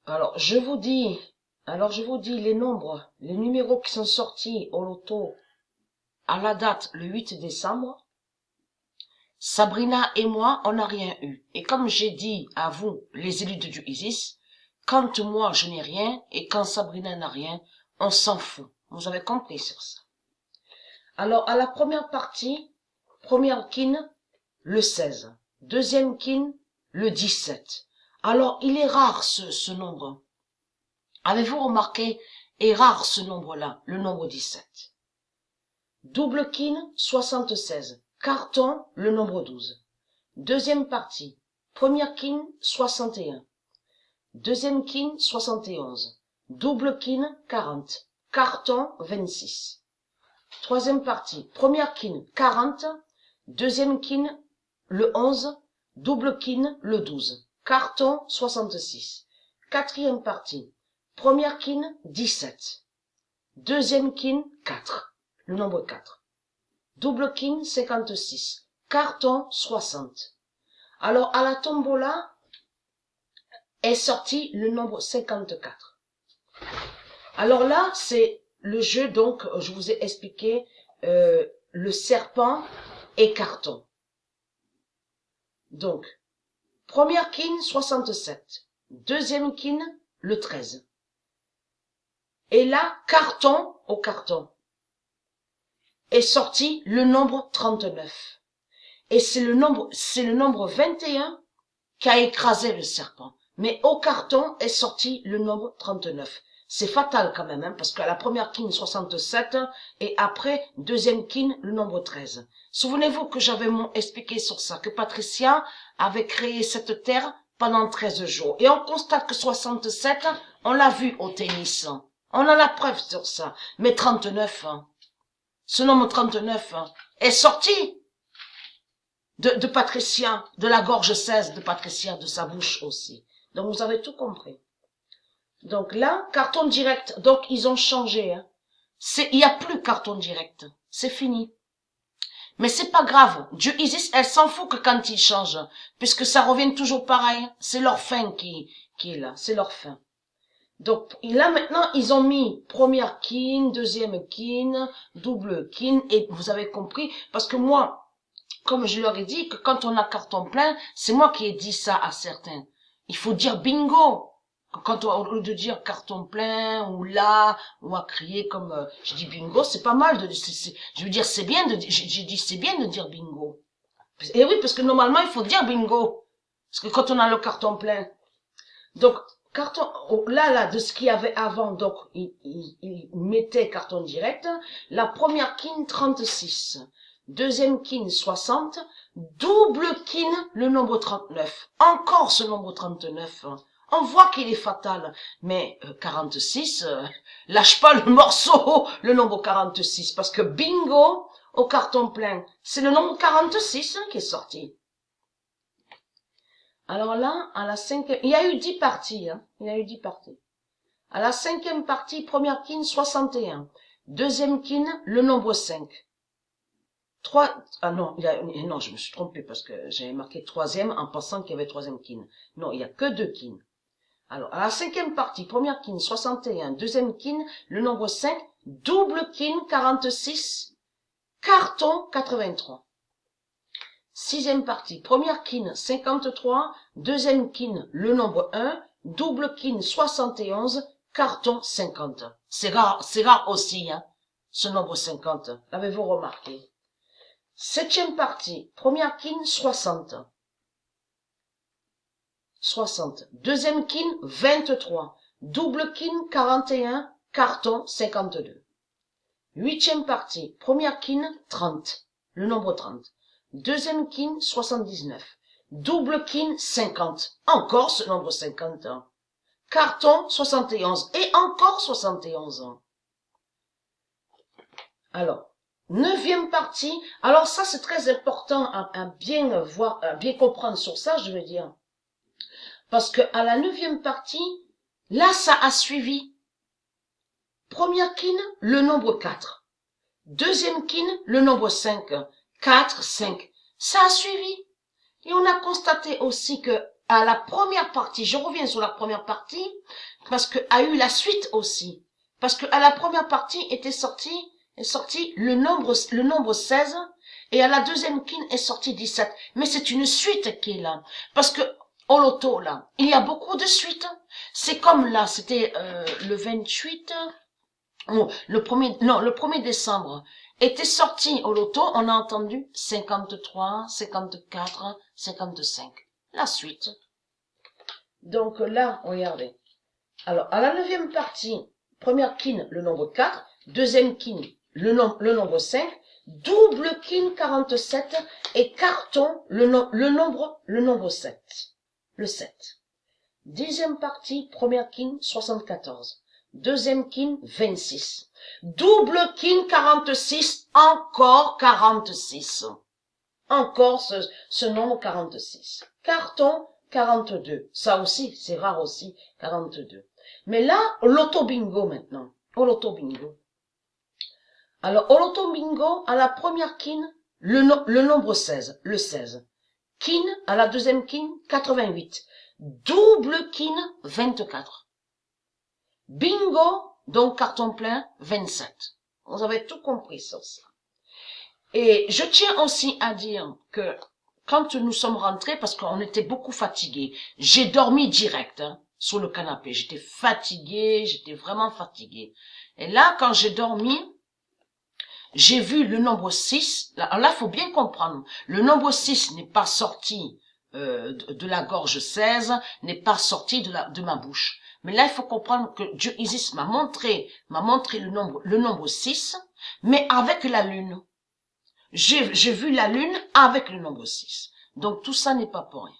Alors, je vous dis les nombres, les numéros qui sont sortis au loto à la date le 8 décembre. Sabrina et moi, on n'a rien eu. Et comme j'ai dit à vous, les élites du ISIS, quand moi je n'ai rien et quand Sabrina n'a rien, on s'en fout. Vous avez compris sur ça. Alors, à la première partie, première kin, le 16. Deuxième kin, le 17. Alors, il est rare ce nombre. Avez-vous remarqué, est rare ce nombre-là, le nombre 17. Double kin, 76. Carton, le nombre 12. Deuxième partie. Première kin, 61. Deuxième kin, 71. Double kin, 40. Carton, 26. Troisième partie. Première kin, 40. Deuxième kin, le 11. Double kin, le 12. Carton, 66. Quatrième partie. Première kin, 17. Deuxième kin, 4. Le nombre 4. Double kin, 56. Carton, 60. Alors, à la tombola, est sorti le nombre 54. Alors là, c'est le jeu, donc, je vous ai expliqué, le serpent et carton. Donc, première kin, 67. Deuxième kin, le 13. Et là, carton au carton est sorti le nombre 39. Et c'est le nombre 21 qui a écrasé le serpent. Mais au carton est sorti le nombre 39. C'est fatal quand même, hein, parce qu'à la première kin 67 et après, deuxième kin, le nombre 13. Souvenez-vous que j'avais expliqué sur ça, que Patricia avait créé cette terre pendant 13 jours. Et on constate que 67, on l'a vu au tennis. On a la preuve sur ça. Mais 39, ce nombre 39 est sorti de Patricia, de la gorge 16 de Patricia, de sa bouche aussi. Donc vous avez tout compris. Donc là, carton direct, donc ils ont changé. Hein. Il n'y a plus carton direct, c'est fini. Mais c'est pas grave, Dieu Isis, elle s'en fout que quand ils changent, puisque ça revient toujours pareil. C'est leur fin qui est là, c'est leur fin. Donc là maintenant, ils ont mis première kin, deuxième kin, double kin, et vous avez compris, parce que moi, comme je leur ai dit que quand on a carton plein, c'est moi qui ai dit ça à certains. Il faut dire bingo. Quand on, au lieu de dire carton plein ou là, ou à crier comme je dis bingo, c'est pas mal de je veux dire c'est bien de j'ai dit c'est bien de dire bingo. Et oui, parce que normalement il faut dire bingo. Parce que quand on a le carton plein. Donc carton là de ce qu'il y avait avant, donc il mettait carton direct. La première kin 36. Deuxième kin 60, double kin le nombre 39. Encore ce nombre 39. On voit qu'il est fatal. Mais 46, lâche pas le morceau, le nombre 46. Parce que bingo, au carton plein, c'est le nombre 46 qui est sorti. Alors là, à la cinquième, il y a eu 10 parties. Il y a eu 10 parties. À la cinquième partie, première kin 61. Deuxième kin, le nombre 5. Non, je me suis trompé parce que j'avais marqué troisième en pensant qu'il y avait troisième kin. Non, il y a que 2 kin. Alors, à la cinquième partie, première kin 61, deuxième kin, le nombre 5, double kin 46, carton 83. Sixième partie, première kin 53, deuxième kin, le nombre 1, double kin 71, carton 50. C'est rare aussi, hein, ce nombre 50. L'avez-vous remarqué? Septième partie, première kin 60. 60. Deuxième kin 23. Double kin 41. Carton 52. Huitième partie, première kin 30. Le nombre 30. Deuxième kin 79. Double kin 50. Encore ce nombre 50. Carton 71. Et encore 71. Alors, neuvième partie. Alors ça, c'est très important à bien voir, à bien comprendre sur ça, je veux dire. Parce que à la neuvième partie, là, ça a suivi. Première kin, le nombre 4. Deuxième kin, le nombre 5. 4, 5. Ça a suivi. Et on a constaté aussi que à la première partie, je reviens sur la première partie, parce que a eu la suite aussi. Parce que à la première partie est sorti le nombre 16, et à la deuxième kin est sorti 17. Mais c'est une suite qui est là. Parce que, au loto, là, il y a beaucoup de suites. C'est comme là, c'était le 28, le 1er décembre était sorti au loto, on a entendu 53, 54, 55. La suite. Donc là, regardez. Alors, à la neuvième partie, première kin, le nombre 4, deuxième kin, le nombre 5, double kin 47 et carton, le nombre 7. Le 7. Dixième partie, première kin, 74. Deuxième kin, 26. Double kin 46, encore 46. Encore ce nombre 46. Carton 42. Ça aussi, c'est rare aussi, 42. Mais là, l'auto bingo maintenant. Au loto bingo. Alors, au loto bingo, à la première kin, le nombre 16, le 16. Kin, à la deuxième kin, 88. Double kin, 24. Bingo, donc carton plein, 27. Vous avez tout compris sur ça. Et je tiens aussi à dire que quand nous sommes rentrés, parce qu'on était beaucoup fatigués, j'ai dormi direct sur le canapé. J'étais fatiguée, j'étais vraiment fatiguée. Et là, quand j'ai dormi, j'ai vu le nombre 6. Là, faut bien comprendre. Le nombre 6 n'est pas sorti de la gorge 16, n'est pas sorti de ma bouche. Mais là, il faut comprendre que Dieu Isis m'a montré le nombre 6, mais avec la lune. J'ai vu la lune avec le nombre 6. Donc tout ça n'est pas pour rien.